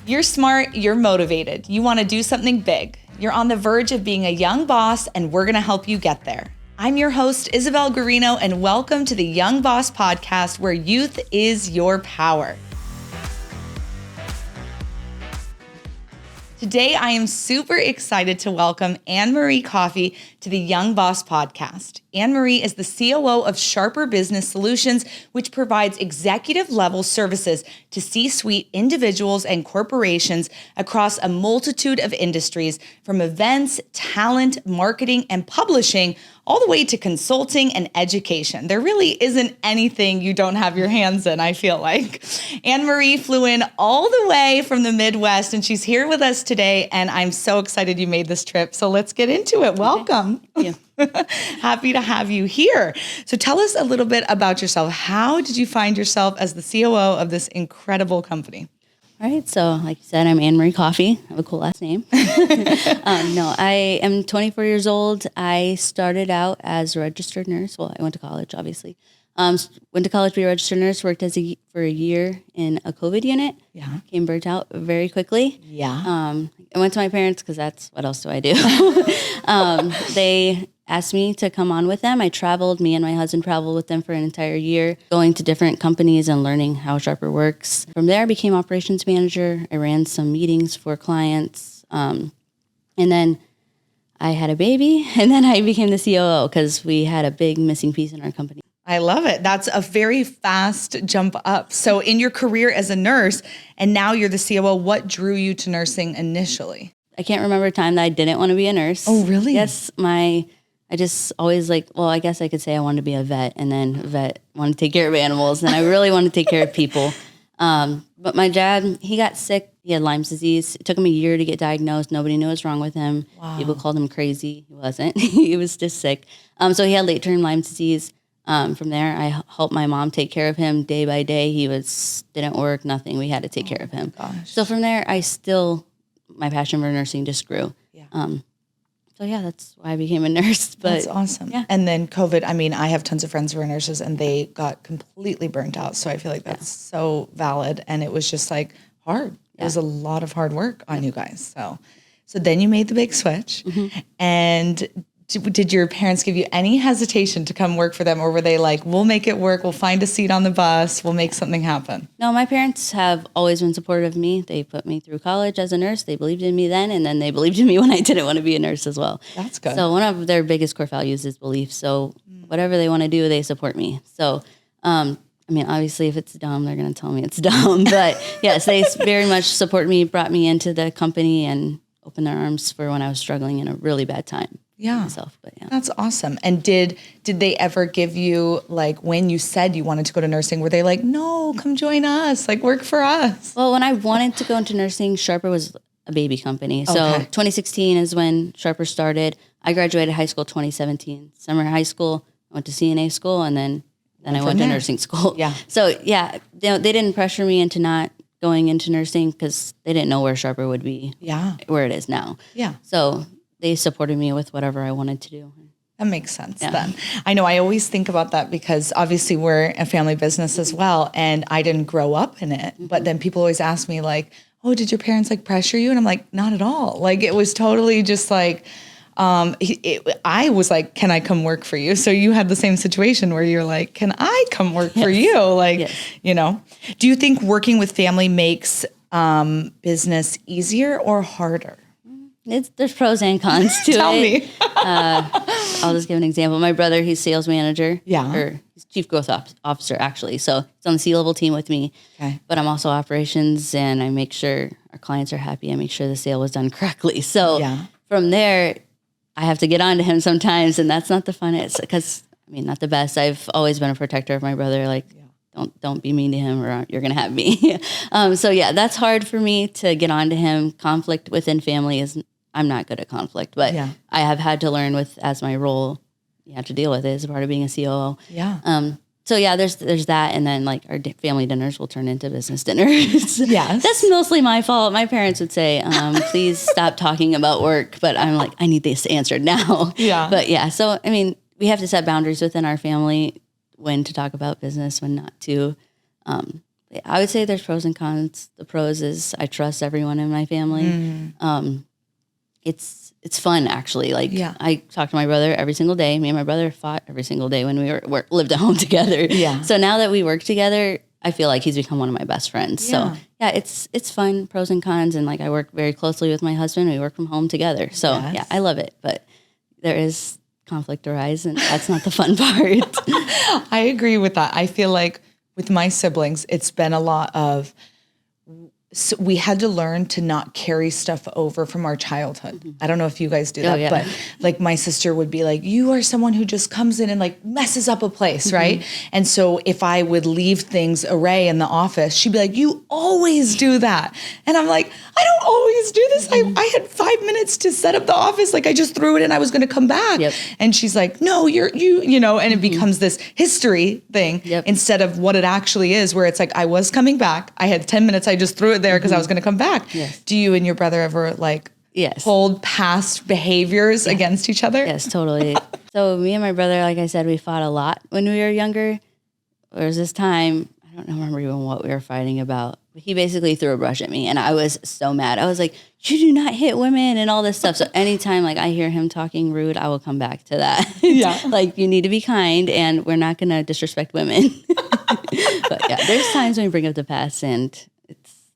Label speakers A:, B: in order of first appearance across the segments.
A: You're smart, you're motivated, you want to do something big. You're on the verge of being a young boss, and we're going to help you get there. I'm your host, Isabel Guarino, and welcome to the Young Boss Podcast, where youth is your power. Today, I am super excited to welcome Annemarie Coffey to the Young Boss Podcast. Annemarie is the COO of Sharper Business Solutions, which provides executive-level services to C-suite individuals and corporations across a multitude of industries, from events, talent, marketing, and publishing, all the way to consulting and education. There really isn't anything you don't have your hands in, I feel like. Annemarie flew in all the way from the Midwest, and she's here with us today, and I'm so excited you made this trip. So let's get into it. Welcome.
B: Thank you.
A: Happy to have you here. So tell us a little bit about yourself. How did you find yourself as the COO of this incredible company?
B: All right. So like you said, I'm Annemarie Coffey. I have a cool last name. I am 24 years old. I started out as a registered nurse. Well, I went to college, obviously. Went to college to be a registered nurse, worked for a year in a COVID unit.
A: Yeah.
B: Came burnt out very quickly.
A: Yeah.
B: I went to my parents because what else do I do? They asked me to come on with them. Me and my husband traveled with them for an entire year, going to different companies and learning how Sharper works. From there, I became operations manager. I ran some meetings for clients. And then I had a baby, and then I became the COO because we had a big missing piece in our company.
A: I love it. That's a very fast jump up. So in your career as a nurse, and now you're the COO, what drew you to nursing initially?
B: I can't remember a time that I didn't want to be a nurse.
A: Oh, really?
B: Yes. I just always I guess I could say I wanted to be a vet, and then wanted to take care of animals, and I really wanted to take care of people. But my dad, he got sick. He had Lyme's disease. It took him a year to get diagnosed. Nobody knew what was wrong with him.
A: Wow.
B: People called him crazy. He wasn't. He was just sick. So he had late-term Lyme's disease. From there, I helped my mom take care of him day by day. Didn't work, nothing. We had to take care of him.
A: Gosh.
B: So from there, my passion for nursing just grew.
A: Yeah.
B: So yeah, that's why I became a nurse. But
A: that's awesome.
B: Yeah.
A: And then COVID, I have tons of friends who are nurses, and they got completely burnt out. So I feel like that's so valid. And it was just like hard. It was a lot of hard work on you guys. So then you made the big switch. Mm-hmm. And did your parents give you any hesitation to come work for them, or were they like, we'll make it work, we'll find a seat on the bus, we'll make something happen?
B: No, my parents have always been supportive of me. They put me through college as a nurse. They believed in me then, and then they believed in me when I didn't want to be a nurse as well.
A: That's good.
B: So one of their biggest core values is belief. So whatever they want to do, they support me. So, obviously if it's dumb, they're going to tell me it's dumb. But yes, they very much support me, brought me into the company, and opened their arms for when I was struggling in a really bad time.
A: Yeah.
B: Myself, but yeah.
A: That's awesome. And did they ever give you, like, when you said you wanted to go to nursing, were they like, no, come join us, like, work for us?
B: Well, when I wanted to go into nursing, Sharper was a baby company. So
A: Okay.
B: 2016 is when Sharper started. I graduated high school 2017. Summer high school, I went to CNA school, and then I went to nursing school.
A: Yeah.
B: So yeah, they didn't pressure me into not going into nursing because they didn't know where Sharper would be.
A: Yeah.
B: Where it is now.
A: Yeah.
B: So they supported me with whatever I wanted to do.
A: That makes sense then. I know I always think about that because obviously we're a family business as well, and I didn't grow up in it. Mm-hmm. But then people always ask me like, oh, did your parents like pressure you? And I'm like, not at all. Like it was totally just like, I was like, can I come work for you? So you had the same situation where you're like, can I come work for you? Like, do you think working with family makes business easier or harder?
B: There's pros and cons to it.
A: Tell me.
B: I'll just give an example. My brother, he's sales manager.
A: Yeah.
B: Or he's chief growth officer, actually. So he's on the C-level team with me.
A: Okay.
B: But I'm also operations, and I make sure our clients are happy. I make sure the sale was done correctly. So from there, I have to get on to him sometimes, and that's not the funnest because, not the best. I've always been a protector of my brother. Like, don't be mean to him or you're going to have me. So yeah, that's hard for me to get on to him. Conflict within family I'm not good at conflict, but I have had to learn as my role, you have to deal with it as a part of being a COO.
A: Yeah.
B: So yeah, there's that, and then like our family dinners will turn into business dinners.
A: Yes,
B: that's mostly my fault. My parents would say, "Please stop talking about work," but I'm like, I need this answered now.
A: Yeah.
B: But yeah, so we have to set boundaries within our family when to talk about business, when not to. I would say there's pros and cons. The pros is I trust everyone in my family. It's fun, actually. Like, I talk to my brother every single day. Me and my brother fought every single day when we lived at home together. Yeah. So now that we work together, I feel like he's become one of my best friends. Yeah. So yeah, it's fun, pros and cons. And like, I work very closely with my husband. We work from home together. So yeah, I love it. But there is conflict arise, and that's not the fun part.
A: I agree with that. I feel like with my siblings, it's been a lot of, so we had to learn to not carry stuff over from our childhood. I don't know if you guys do that, but like my sister would be like, you are someone who just comes in and like messes up a place, right? And so if I would leave things array in the office, she'd be like, you always do that. And I'm like, I don't always do this. I had 5 minutes to set up the office. Like I just threw it in, I was going to come back. And she's like, no, you know, and it becomes this history thing instead of what it actually is, where it's like, I was coming back. I had 10 minutes. I just threw it there because I was going to come back. Do you and your brother ever like hold past behaviors against each other?
B: Yes, totally. So me and my brother, like I said, we fought a lot when we were younger. There was this time, I don't remember even what we were fighting about. He basically threw a brush at me and I was so mad. I was like, you do not hit women and all this stuff. So anytime like I hear him talking rude, I will come back to that. Like, you need to be kind and we're not going to disrespect women. But yeah, there's times when we bring up the past and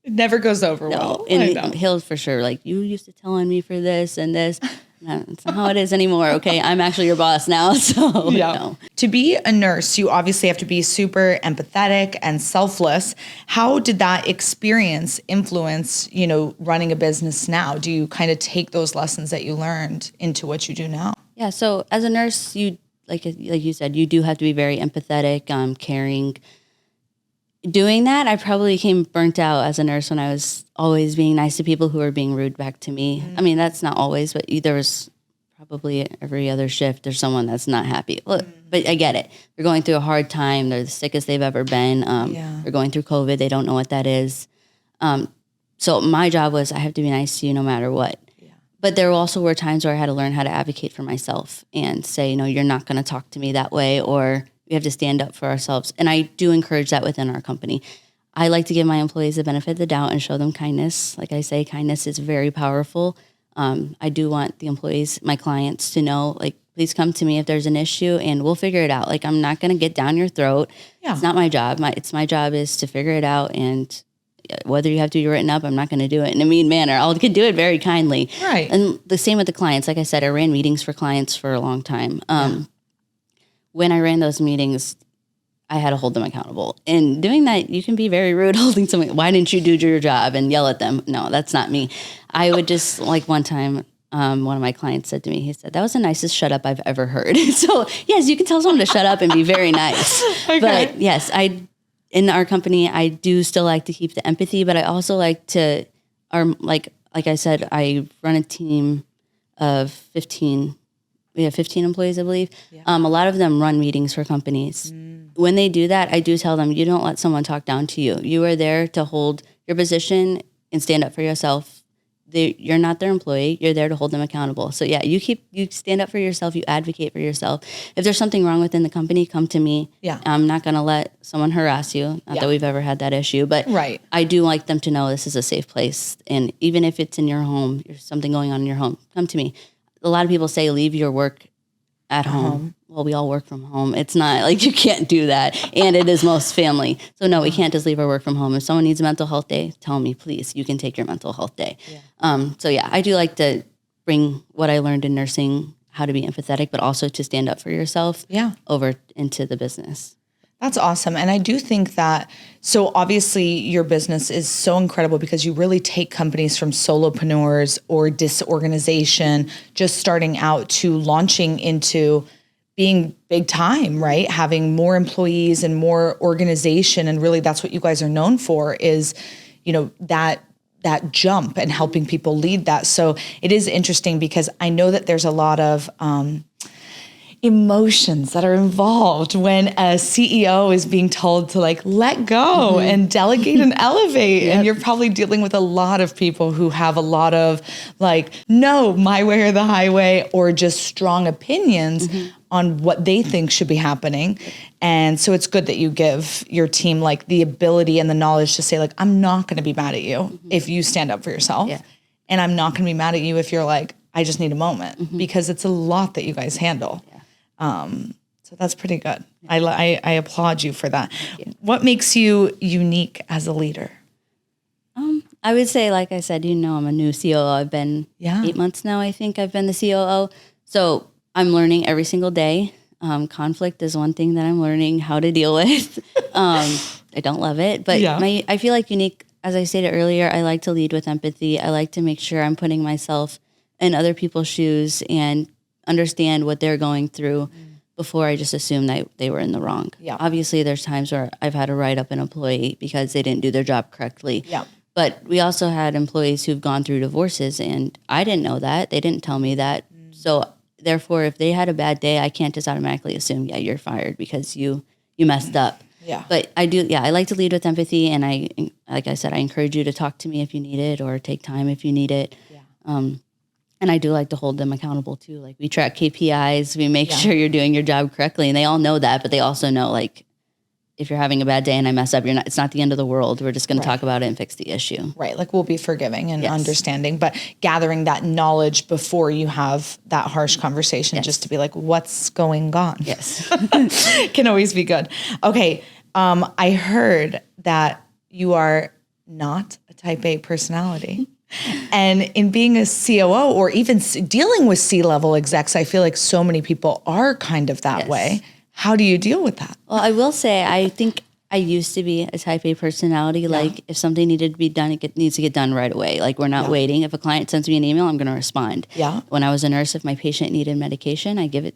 A: it never goes over well.
B: And he'll for sure, like, you used to tell on me for this and this. No, it's not how it is anymore, okay? I'm actually your boss now, so no.
A: To be a nurse, you obviously have to be super empathetic and selfless. How did that experience influence, you know, running a business now? Do you kind of take those lessons that you learned into what you do now?
B: Yeah, so as a nurse, you like you said, you do have to be very empathetic, caring. Doing that, I probably became burnt out as a nurse when I was always being nice to people who were being rude back to me. I mean, that's not always, but there was probably every other shift, there's someone that's not happy. Well, but I get it. They're going through a hard time. They're the sickest they've ever been. They're going through COVID. They don't know what that is. So my job was I have to be nice to you no matter what. But there also were times where I had to learn how to advocate for myself and say, no, you're not going to talk to me that way, or we have to stand up for ourselves. And I do encourage that within our company. I like to give my employees the benefit of the doubt and show them kindness. Like I say, kindness is very powerful. I do want the employees, my clients, to know, like, please come to me if there's an issue and we'll figure it out. Like, I'm not going to get down your throat. It's not my job. My job is to figure it out. And whether you have to be written up, I'm not going to do it in a mean manner. I can do it very kindly.
A: Right.
B: And the same with the clients. Like I said, I ran meetings for clients for a long time. When I ran those meetings, I had to hold them accountable. And doing that, you can be very rude holding someone. Why didn't you do your job and yell at them? No, that's not me. I would just, like one time, one of my clients said to me, he said, that was the nicest shut up I've ever heard. So yes, you can tell someone to shut up and be very nice. But yes, in our company, I do still like to keep the empathy, but I also like to, like I said, I run a team of 15. We have 15 employees, I believe. A lot of them run meetings for companies. When they do that, I do tell them, you don't let someone talk down to you. You are there to hold your position and stand up for yourself. You're not their employee. You're there to hold them accountable. So yeah, you stand up for yourself. You advocate for yourself. If there's something wrong within the company, come to me. I'm not going to let someone harass you. Not that we've ever had that issue, but I do like them to know this is a safe place. And even if it's in your home, there's something going on in your home, come to me. A lot of people say leave your work at home. Well, we all work from home. It's not like you can't do that. And it is most family. So no, we can't just leave our work from home. If someone needs a mental health day, tell me, please, you can take your mental health day. So yeah, I do like to bring what I learned in nursing, how to be empathetic, but also to stand up for yourself over into the business.
A: That's awesome. And I do think that, so obviously your business is so incredible because you really take companies from solopreneurs or disorganization, just starting out, to launching into being big time, right? Having more employees and more organization. And really that's what you guys are known for, is, you know, that jump and helping people lead that. So it is interesting because I know that there's a lot of, emotions that are involved when a CEO is being told to like let go and delegate and elevate. And you're probably dealing with a lot of people who have a lot of like, no, my way or the highway, or just strong opinions. on what they think should be happening. And so it's good that you give your team like the ability and the knowledge to say like, I'm not going to be mad at you if you stand up for yourself. Yeah. And I'm not going to be mad at you if you're like, I just need a moment, because it's a lot that you guys handle. Yeah. So that's pretty good. Yeah. I applaud you for that. What makes you unique as a leader?
B: I would say, like I said, I'm a new COO. I've been 8 months now, I think I've been the COO. So I'm learning every single day. Conflict is one thing that I'm learning how to deal with. I don't love it, but I feel like unique, as I stated earlier, I like to lead with empathy. I like to make sure I'm putting myself in other people's shoes and understand what they're going through before I just assume that they were in the wrong. Yeah. Obviously, there's times where I've had to write up an employee because they didn't do their job correctly. Yeah. But we also had employees who've gone through divorces, and I didn't know that. They didn't tell me that. So therefore, if they had a bad day, I can't just automatically assume, you're fired because you messed up. Yeah. But I like to lead with empathy, and like I said, I encourage you to talk to me if you need it or take time if you need it. Yeah. And I do like to hold them accountable too. Like, we track KPIs, we make sure you're doing your job correctly, and they all know that, but they also know, like, if you're having a bad day and I mess up, it's not the end of the world. We're just going to talk about it and fix the issue. Right. Like, we'll be forgiving and understanding, but gathering that knowledge before you have that harsh conversation, just to be like, what's going on? Yes. Can always be good. Okay. I heard that you are not a type A personality. And in being a COO or even dealing with C-level execs, I feel like so many people are kind of that way. How do you deal with that? Well, I will say, I think I used to be a type A personality. Yeah. Like, if something needed to be done, it needs to get done right away. Like, we're not waiting. If a client sends me an email, I'm going to respond. Yeah. When I was a nurse, if my patient needed medication, I give it.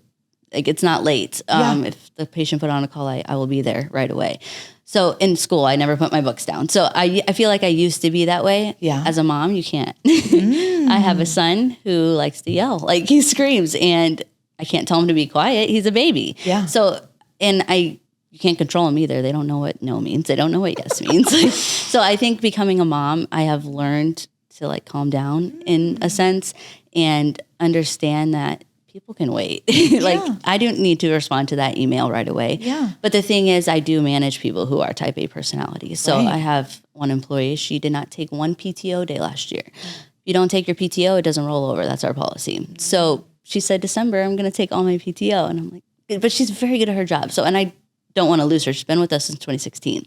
B: Like, it's not late. If the patient put on a call, I will be there right away. So in school, I never put my books down. So I feel like I used to be that way. Yeah. As a mom, you can't. I have a son who likes to yell. Like, he screams, and I can't tell him to be quiet. He's a baby. Yeah. So, you can't control them either. They don't know what no means. They don't know what yes means. So I think becoming a mom, I have learned to, like, calm down in a sense and understand that people can wait. Like, I don't need to respond to that email right away. Yeah. But the thing is, I do manage people who are type A personalities. So I have one employee, she did not take one PTO day last year. If you don't take your PTO, it doesn't roll over. That's our policy. So she said, December, I'm going to take all my PTO. And I'm like, but she's very good at her job. So, and I don't want to lose her. She's been with us since 2016.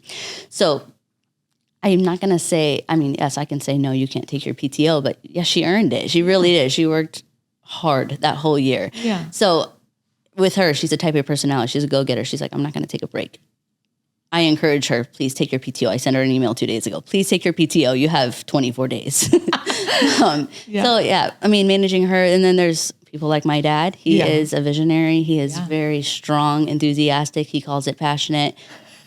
B: So I'm not going to say, yes, I can say, no, you can't take your PTO, but yes, she earned it. She really did. She worked hard that whole year. Yeah. So with her, she's a type A personality. She's a go-getter. She's like, I'm not going to take a break. I encourage her, please take your PTO. I sent her an email 2 days ago. Please take your PTO. You have 24 days. So managing her. And then there's people like my dad. He is a visionary. He is very strong, enthusiastic. He calls it passionate.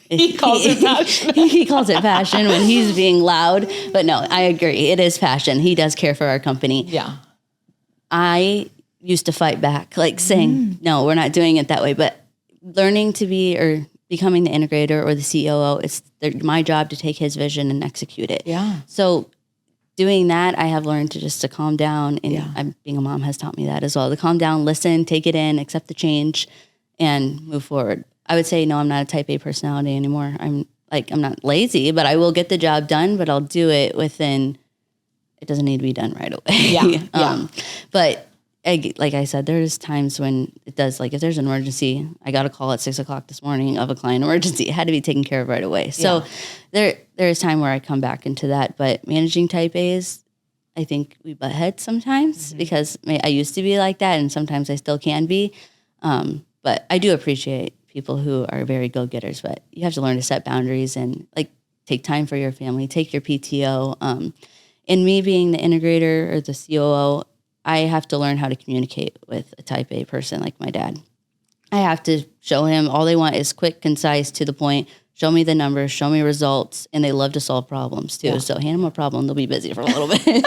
B: He calls it passion. He calls it passion when he's being loud. But no, I agree. It is passion. He does care for our company. Yeah. I used to fight back, like saying, no, we're not doing it that way. But learning to be or becoming the integrator or the COO, it's my job to take his vision and execute it. Yeah. So doing that, I have learned to calm down. And being a mom has taught me that as well. To calm down, listen, take it in, accept the change, and move forward. I would say, no, I'm not a type A personality anymore. I'm not lazy, but I will get the job done, but I'll do it within. It doesn't need to be done right away. Yeah. But like I said, there's times when it does, like if there's an emergency, I got a call at 6:00 this morning of a client emergency. It had to be taken care of right away. So there is time where I come back into that. But managing type A's, I think we butt heads sometimes because I used to be like that, and sometimes I still can be. But I do appreciate people who are very go-getters, but you have to learn to set boundaries and like take time for your family, take your PTO. And me being the integrator or the COO, I have to learn how to communicate with a type A person like my dad. I have to show him all they want is quick, concise, to the point. Show me the numbers, show me results, and they love to solve problems too. Yeah. So hand them a problem, they'll be busy for a little bit.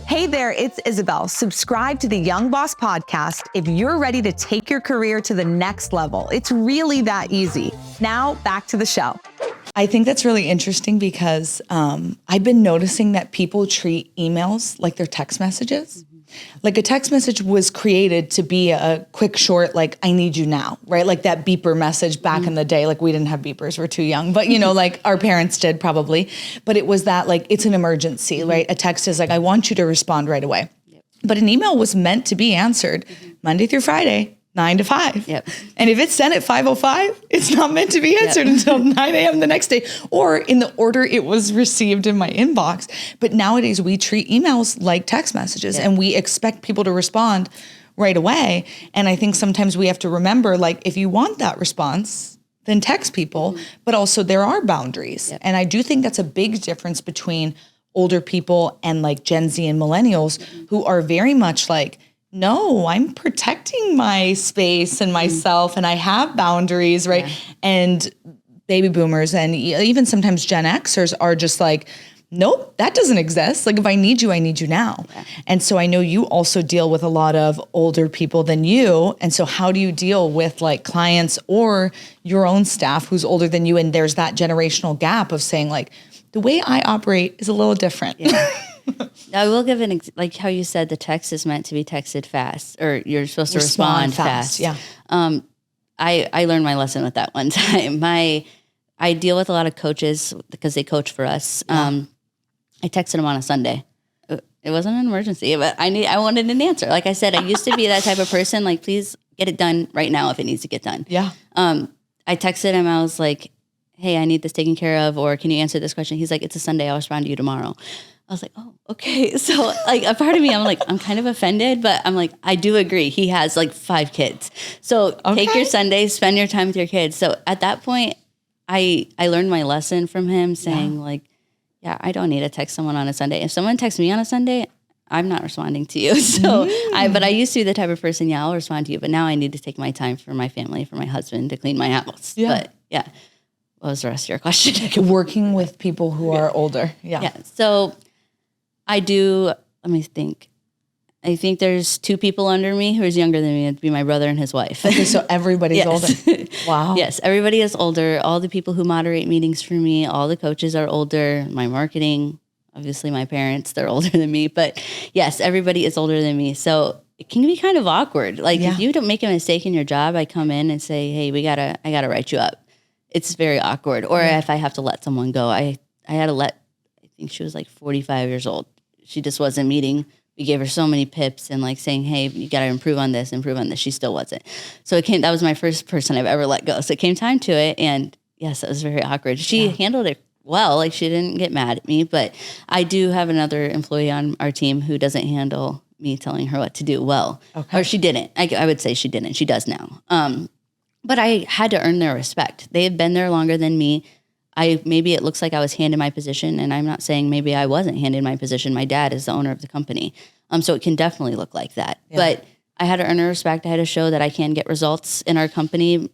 A: Hey there, it's Isabel. Subscribe to the Young Boss podcast if you're ready to take your career to the next level. It's really that easy. Now, back to the show. I think that's really interesting because I've been noticing that people treat emails like they're text messages. Mm-hmm. Like a text message was created to be a quick, short, like, I need you now, right? Like that beeper message back in the day. Like we didn't have beepers, we're too young, but like our parents did probably. But it was that like, it's an emergency, right? A text is like, I want you to respond right away. Yep. But an email was meant to be answered Monday through Friday, 9 to 5.
B: Yep.
A: And if it's sent at 5:05, it's not meant to be answered until 9 a.m. the next day, or in the order it was received in my inbox. But nowadays we treat emails like text messages and we expect people to respond right away. And I think sometimes we have to remember, like, if you want that response, then text people, but also there are boundaries. Yep. And I do think that's a big difference between older people and like Gen Z and millennials who are very much like, no, I'm protecting my space and myself and I have boundaries, right? Yeah. And baby boomers and even sometimes Gen Xers are just like, nope, that doesn't exist. Like if I need you now. Yeah. And so I know you also deal with a lot of older people than you. And so how do you deal with like clients or your own staff who's older than you? And there's that generational gap of saying like, the way I operate is a little different.
B: Yeah. I will give like how you said the text is meant to be texted fast, or you're supposed to respond fast.
A: Yeah.
B: I learned my lesson with that one time. I deal with a lot of coaches because they coach for us. Yeah. I texted them on a Sunday. It wasn't an emergency, but I wanted an answer. Like I said, I used to be that type of person. Like, please get it done right now if it needs to get done.
A: Yeah.
B: I texted him. I was like, hey, I need this taken care of, or can you answer this question? He's like, it's a Sunday. I'll respond to you tomorrow. I was like, oh, okay. So like a part of me, I'm like, I'm kind of offended, but I'm like, I do agree. He has like 5 kids. So take your Sunday, spend your time with your kids. So at that point, I learned my lesson from him saying like, yeah, I don't need to text someone on a Sunday. If someone texts me on a Sunday, I'm not responding to you. So but I used to be the type of person, I'll respond to you, but now I need to take my time for my family, for my husband to clean my house. Yeah. But yeah. What was the rest of your question?
A: Working with people who are older. Yeah.
B: So I do, let me think. I think there's 2 people under me who is younger than me. It'd be my brother and his wife.
A: Okay, so everybody's older. Wow.
B: Yes, everybody is older. All the people who moderate meetings for me, all the coaches are older. My marketing, obviously my parents, they're older than me. But yes, everybody is older than me. So it can be kind of awkward. Like if you don't make a mistake in your job, I come in and say, hey, I gotta write you up. It's very awkward. Or if I have to let someone go, I had to let, I think she was like 45 years old. She just wasn't meeting. We gave her so many pips and like saying, hey, you got to improve on this. She still wasn't. So that was my first person I've ever let go. So it came time to it. And yes, it was very awkward. She handled it well. Like she didn't get mad at me, but I do have another employee on our team who doesn't handle me telling her what to do well. Okay. Or she didn't. I would say she didn't. She does now. But I had to earn their respect. They had been there longer than me. Maybe it looks like I was handed my position, and I'm not saying maybe I wasn't handed my position. My dad is the owner of the company. So it can definitely look like that. Yeah. But I had to earn their respect. I had to show that I can get results in our company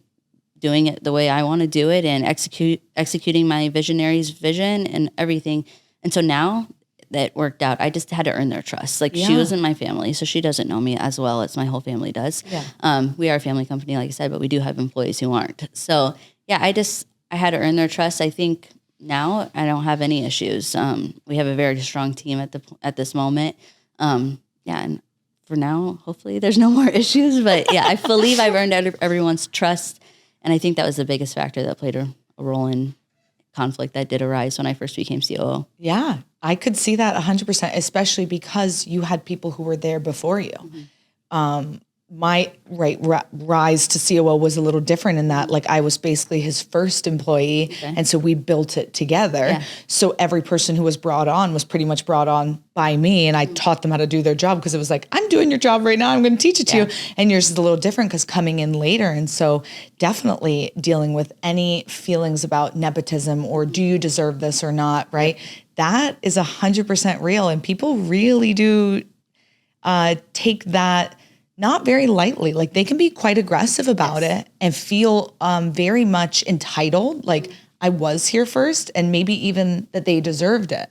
B: doing it the way I want to do it and executing my visionary's vision and everything. And so now that worked out, I just had to earn their trust. Like she was in my family, so she doesn't know me as well as my whole family does. Yeah. We are a family company, like I said, but we do have employees who aren't. So yeah, I had to earn their trust. I think now I don't have any issues. We have a very strong team at this moment. And for now, hopefully there's no more issues. But yeah, I believe I've earned everyone's trust. And I think that was the biggest factor that played a role in conflict that did arise when I first became COO.
A: Yeah, I could see that 100%, especially because you had people who were there before you. Mm-hmm. My rise to COO was a little different in that, like, I was basically his first employee. Okay. And so we built it together. Yeah. So every person who was brought on was pretty much brought on by me. And I taught them how to do their job because it was like, I'm doing your job right now. I'm going to teach it to you. And yours is a little different because coming in later. And so definitely dealing with any feelings about nepotism or do you deserve this or not, right? That is 100% real. And people really do take that not very lightly. Like they can be quite aggressive about it and feel very much entitled. Like I was here first and maybe even that they deserved it,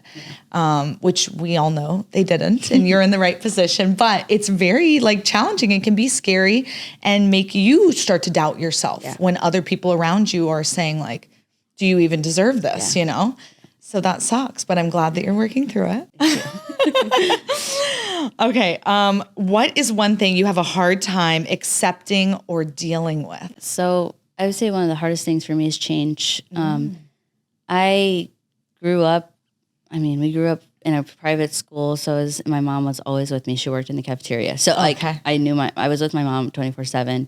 A: which we all know they didn't and you're in the right position, but it's very like challenging and can be scary and make you start to doubt yourself when other people around you are saying like, do you even deserve this? You know? So that sucks, but I'm glad that you're working through it. Okay. What is one thing you have a hard time accepting or dealing with?
B: So I would say one of the hardest things for me is change. I grew up, we grew up in a private school. So my mom was always with me. She worked in the cafeteria. So I was with my mom 24/7.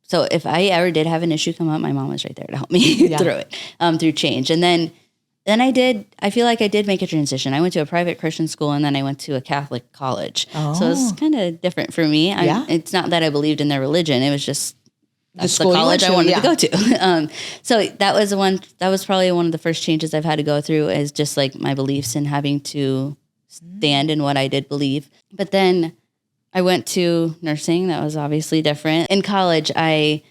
B: So if I ever did have an issue come up, my mom was right there to help me through it, through change. And then I feel like I did make a transition. I went to a private Christian school and then I went to a Catholic college. Oh. So it's kind of different for me. It's not that I believed in their religion. It was just that's the college I wanted to go to. So that was probably one of the first changes I've had to go through, is just like my beliefs and having to stand in what I did believe. But then I went to nursing. That was obviously different. In college, I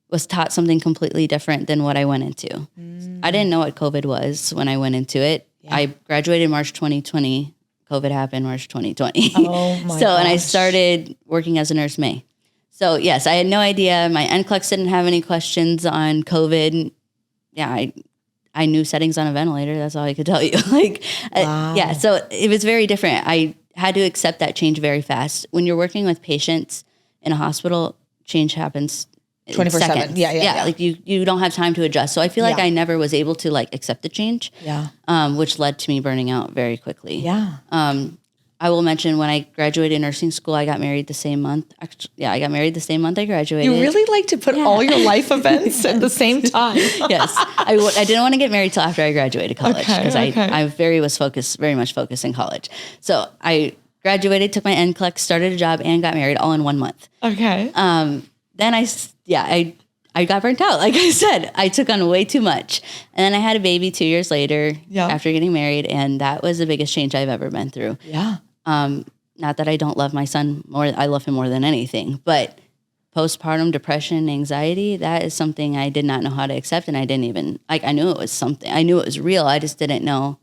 B: was taught something completely different than what I went into. I didn't know what COVID was when I went into it. Yeah. I graduated March 2020. COVID happened March 2020. Oh my gosh. And I started working as a nurse May. So yes, I had no idea. My NCLEX didn't have any questions on COVID. Yeah, I knew settings on a ventilator. That's all I could tell you. Wow. So it was very different. I had to accept that change very fast. When you're working with patients in a hospital, change happens
A: 24/7. Yeah.
B: Like you don't have time to adjust. So I feel like I never was able to accept the change. Yeah. Which led to me burning out very quickly. Yeah. I will mention when I graduated nursing school, I got married the same month. Actually, I got married the same month I graduated.
A: You really like to put all your life events at the same time.
B: Yes. I didn't want to get married till after I graduated college because I very much focused in college. So I graduated, took my NCLEX, started a job, and got married all in 1 month. Okay. Then I got burnt out. Like I said, I took on way too much. And then I had a baby 2 years later after getting married. And that was the biggest change I've ever been through. Yeah. Not that I don't love my son more. I love him more than anything. But postpartum depression, anxiety, that is something I did not know how to accept. And I didn't even, I knew it was something. I knew it was real. I just didn't know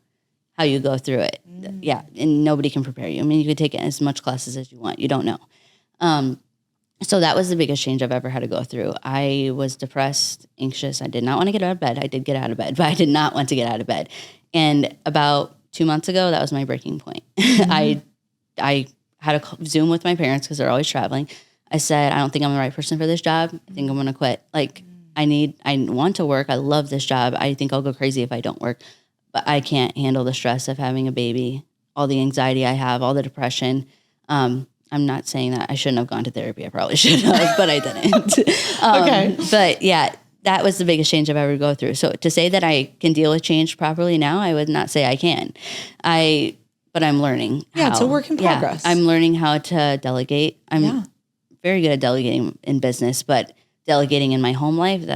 B: how you go through it. Yeah. And nobody can prepare you. You could take as much classes as you want. You don't know. So that was the biggest change I've ever had to go through. I was depressed, anxious. I did not want to get out of bed. I did get out of bed, but I did not want to get out of bed. And about 2 months ago, that was my breaking point. Mm-hmm. I had a Zoom with my parents because they're always traveling. I said, I don't think I'm the right person for this job. I think I'm going to quit. I want to work. I love this job. I think I'll go crazy if I don't work, but I can't handle the stress of having a baby, all the anxiety I have, all the depression. I'm not saying that I shouldn't have gone to therapy. I probably should have, but I didn't. Okay. But yeah, that was the biggest change I've ever go through. So to say that I can deal with change properly now, I would not say I can. But I'm learning.
A: Yeah, it's a work in progress.
B: I'm learning how to delegate. I'm very good at delegating in business, but delegating in my home life,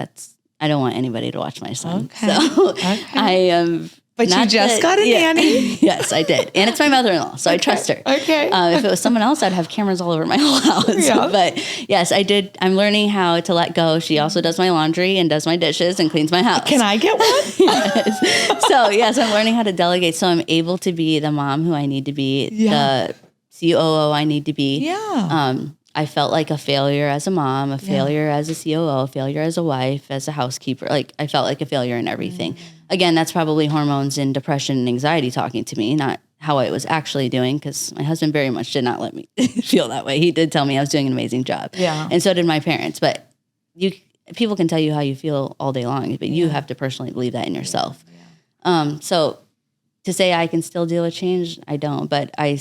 B: I don't want anybody to watch my son. Okay. So I am.
A: But you just got a nanny?
B: Yes, I did. And it's my mother-in-law, so I trust her. Okay. If it was someone else, I'd have cameras all over my whole house. Yeah. But yes, I did. I'm learning how to let go. She also does my laundry and does my dishes and cleans my house.
A: Can I get one?
B: Yes. So yes, I'm learning how to delegate. So I'm able to be the mom who I need to be, the COO I need to be. Yeah. I felt like a failure as a mom, a failure as a COO, a failure as a wife, as a housekeeper. I felt like a failure in everything. Again, that's probably hormones and depression and anxiety talking to me, not how I was actually doing, because my husband very much did not let me feel that way. He did tell me I was doing an amazing job. Yeah. And so did my parents. But people can tell you how you feel all day long, but you have to personally believe that in yourself. Yeah. So to say I can still deal with change, I don't. But I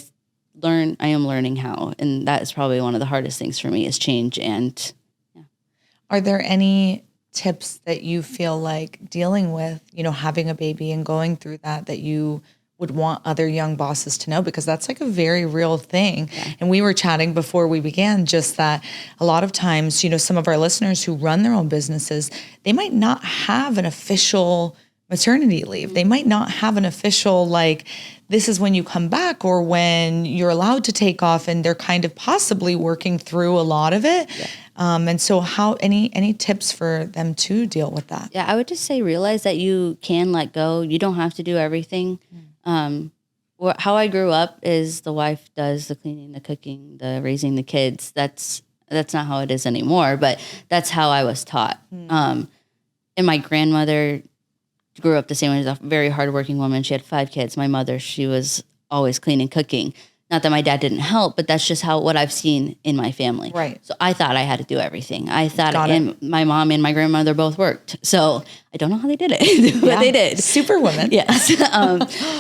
B: am learning how. And that is probably one of the hardest things for me is change. And
A: Are there any tips that you feel like dealing with, having a baby and going through that you would want other young bosses to know? Because that's a very real thing. Yeah. And we were chatting before we began just that a lot of times, some of our listeners who run their own businesses, they might not have an official maternity leave. They might not have an official, this is when you come back or when you're allowed to take off, and they're kind of possibly working through a lot of it. Yeah. And so any tips for them to deal with that?
B: Yeah, I would just say realize that you can let go. You don't have to do everything. How I grew up is the wife does the cleaning, the cooking, the raising the kids. That's not how it is anymore, but that's how I was taught. And my grandmother grew up the same way. She was a very hardworking woman. She had 5 kids. My mother, she was always cleaning, cooking. Not that my dad didn't help, but that's just what I've seen in my family.
A: Right.
B: So I thought I had to do everything. I thought, and my mom and my grandmother both worked. So I don't know how they did it, but they did.
A: Superwoman.
B: Yes.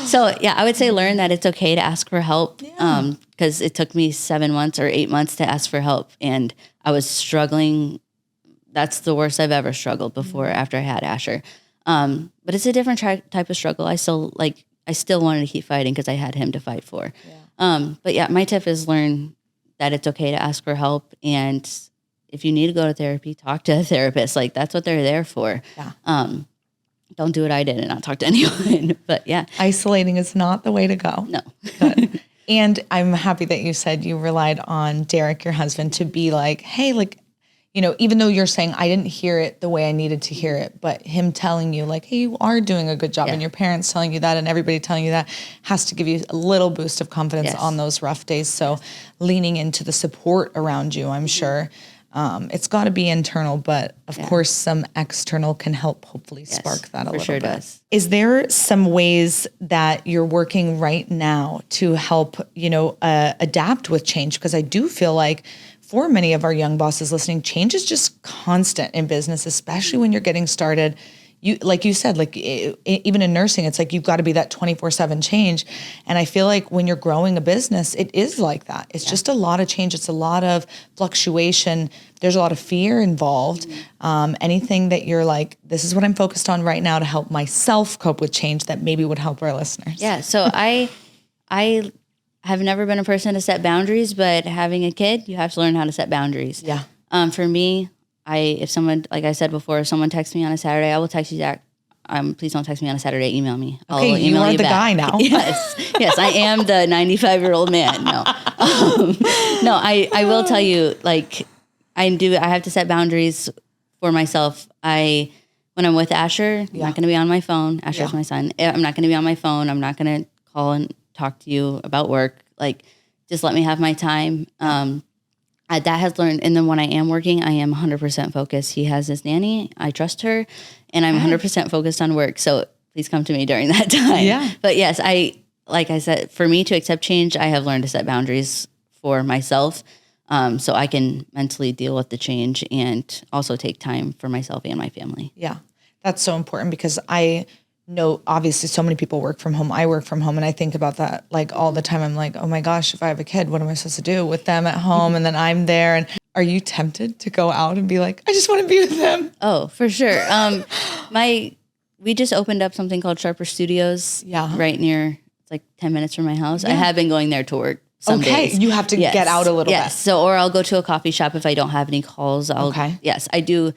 B: So yeah, I would say learn that it's okay to ask for help. Because it took me 7 months or 8 months to ask for help, and I was struggling. That's the worst I've ever struggled before after I had Asher. But it's a different type of struggle. I still wanted to keep fighting because I had him to fight for. But yeah, my tip is learn that it's okay to ask for help. And if you need to go to therapy, talk to a therapist. Like, that's what they're there for. Don't do what I did and not talk to anyone. But yeah.
A: Isolating is not the way to go.
B: No.
A: And I'm happy that you said you relied on Derek, your husband, to be like, hey, like, you know, even though you're saying I didn't hear it the way I needed to hear it, but him telling you like, hey, you are doing a good job, and your parents telling you that, and everybody telling you that, has to give you a little boost of confidence on those rough days. So leaning into the support around you, I'm sure. It's got to be internal, but of course some external can help hopefully spark that a little bit. Is there some ways that you're working right now to help, you know, adapt with change? Because I do feel like for many of our young bosses listening, change is just constant in business, especially when you're getting started. You, like you said, like even in nursing, it's like you've got to be that 24/7 change. And I feel like when you're growing a business, it is like that. It's just a lot of change. It's a lot of fluctuation. There's a lot of fear involved. Anything that you're like, this is what I'm focused on right now to help myself cope with change that maybe would help our listeners.
B: Yeah. So I have never been a person to set boundaries, but having a kid, you have to learn how to set boundaries.
A: Yeah.
B: For me, if someone, like I said before, if someone texts me on a Saturday, I will text you back. Please don't text me on a Saturday. Email me.
A: Okay, you are the guy now.
B: Yes, I am the 95-year-old man. No, no, I will tell you, like, I have to set boundaries for myself. When I'm with Asher, I'm not going to be on my phone. Asher's my son. I'm not going to be on my phone. I'm not going to call and talk to you about work. Like, just let me have my time. That has learned. And then when I am working, I am 100% focused. He has his nanny. I trust her, and I'm 100% focused on work. So please come to me during that time.
A: Yeah.
B: But yes, like I said, for me to accept change, I have learned to set boundaries for myself. So I can mentally deal with the change and also take time for myself and my family.
A: Yeah. That's so important, because I know obviously so many people work from home. I work from home, and I think about that like all the time. I'm like, oh my gosh, if I have a kid, what am I supposed to do with them at home? And then I'm there. And are you tempted to go out and be like, I just want to be with them?
B: Oh, for sure. We just opened up something called Sharper Studios right near, it's like 10 minutes from my house. I have been going there to work some days.
A: You have to get out a little bit.
B: So, or I'll go to a coffee shop if I don't have any calls. Yes, I do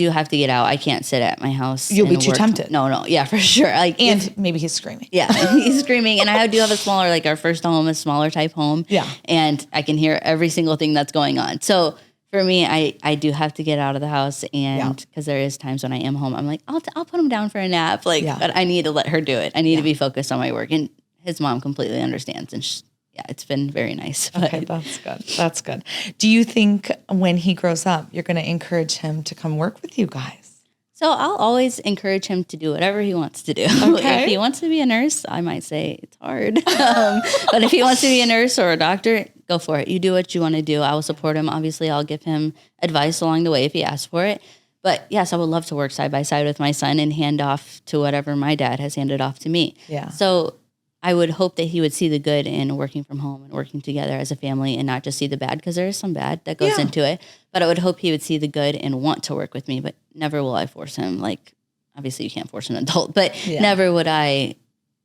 B: have to get out. I can't sit at my house.
A: You'll be too tempted.
B: No. Yeah, for sure. Like,
A: and maybe he's screaming.
B: Yeah, he's screaming. And I do have a smaller, like our first home, a smaller type home.
A: Yeah.
B: And I can hear every single thing that's going on. So for me, I do have to get out of the house. And because there is times when I am home, I'm like, I'll put him down for a nap. Like, but I need to let her do it. I need to be focused on my work. And his mom completely understands. And it's been very nice.
A: Okay, that's good. That's good. Do you think when he grows up, you're going to encourage him to come work with you guys?
B: So I'll always encourage him to do whatever he wants to do. Okay. If he wants to be a nurse, I might say it's hard. But if he wants to be a nurse or a doctor, go for it. You do what you want to do. I will support him. Obviously, I'll give him advice along the way if he asks for it. But yes, I would love to work side by side with my son and hand off to whatever my dad has handed off to me.
A: Yeah.
B: So I would hope that he would see the good in working from home and working together as a family, and not just see the bad, because there is some bad that goes into it. But I would hope he would see the good and want to work with me, but never will I force him. Like, obviously you can't force an adult, but never would I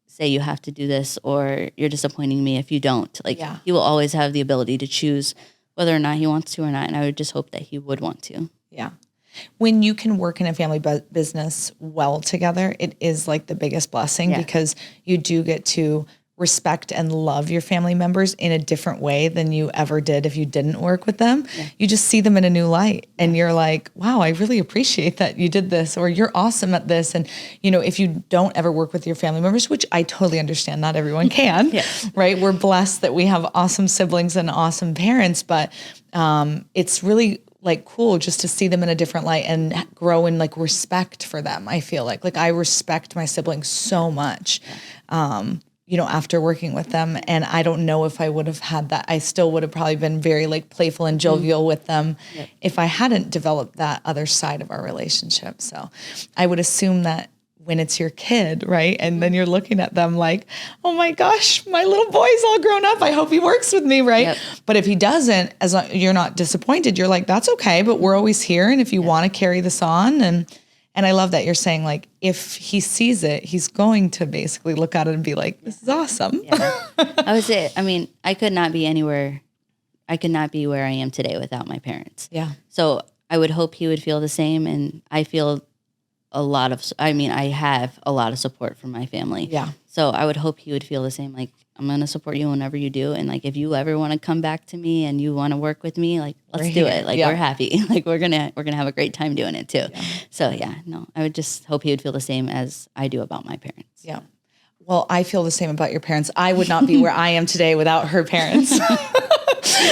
B: say you have to do this or you're disappointing me if you don't. Like, he will always have the ability to choose whether or not he wants to or not. And I would just hope that he would want to.
A: Yeah. When you can work in a family business well together, it is like the biggest blessing, because you do get to respect and love your family members in a different way than you ever did if you didn't work with them. Yeah. You just see them in a new light, and you're like, wow, I really appreciate that you did this, or you're awesome at this. And, you know, if you don't ever work with your family members, which I totally understand, not everyone can, right? We're blessed that we have awesome siblings and awesome parents, but it's really like cool just to see them in a different light and grow in like respect for them. I feel like I respect my siblings so much. after working with them. And I don't know if I would have had that. I still would have probably been very like playful and jovial with them if I hadn't developed that other side of our relationship. So I would assume that when it's your kid, right? And then you're looking at them like, oh my gosh, my little boy's all grown up. I hope he works with me, right? Yep. But if he doesn't, as long, you're not disappointed. You're like, that's okay, but we're always here. And if you want to carry this on, and I love that you're saying like, if he sees it, he's going to basically look at it and be like, this is awesome.
B: Yeah. I would say, I could not be anywhere. I could not be where I am today without my parents.
A: Yeah.
B: So I would hope he would feel the same. And I feel I have a lot of support from my family.
A: Yeah.
B: So I would hope he would feel the same. Like, I'm going to support you whenever you do. And like, if you ever want to come back to me and you want to work with me, like, let's do it. Like, we're happy. Like, we're going to have a great time doing it too. Yeah. So I would just hope he would feel the same as I do about my parents.
A: Yeah. Well, I feel the same about your parents. I would not be where I am today without her parents.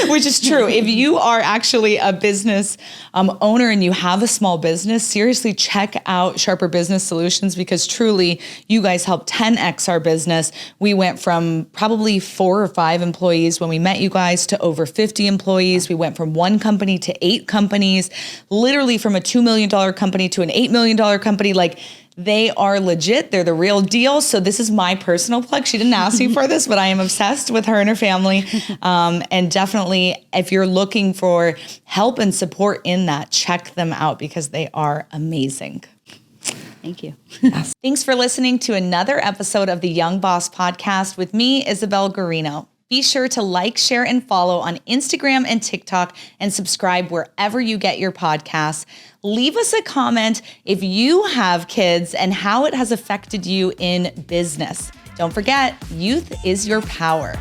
A: Which is true. If you are actually a business owner and you have a small business, seriously check out Sharper Business Solutions, because truly you guys help 10x our business. We went from probably 4 or 5 employees when we met you guys to over 50 employees. We went from 1 company to 8 companies, literally from a $2 million company to an $8 million company. Like, they are legit. They're the real deal. So this is my personal plug. She didn't ask me for this, but I am obsessed with her and her family. And definitely, if you're looking for help and support in that, check them out because they are amazing.
B: Thank you.
A: Yes. Thanks for listening to another episode of the Young Boss Podcast with me, Isabel Garino. Be sure to like, share, and follow on Instagram and TikTok, and subscribe wherever you get your podcasts. Leave us a comment if you have kids and how it has affected you in business. Don't forget, youth is your power.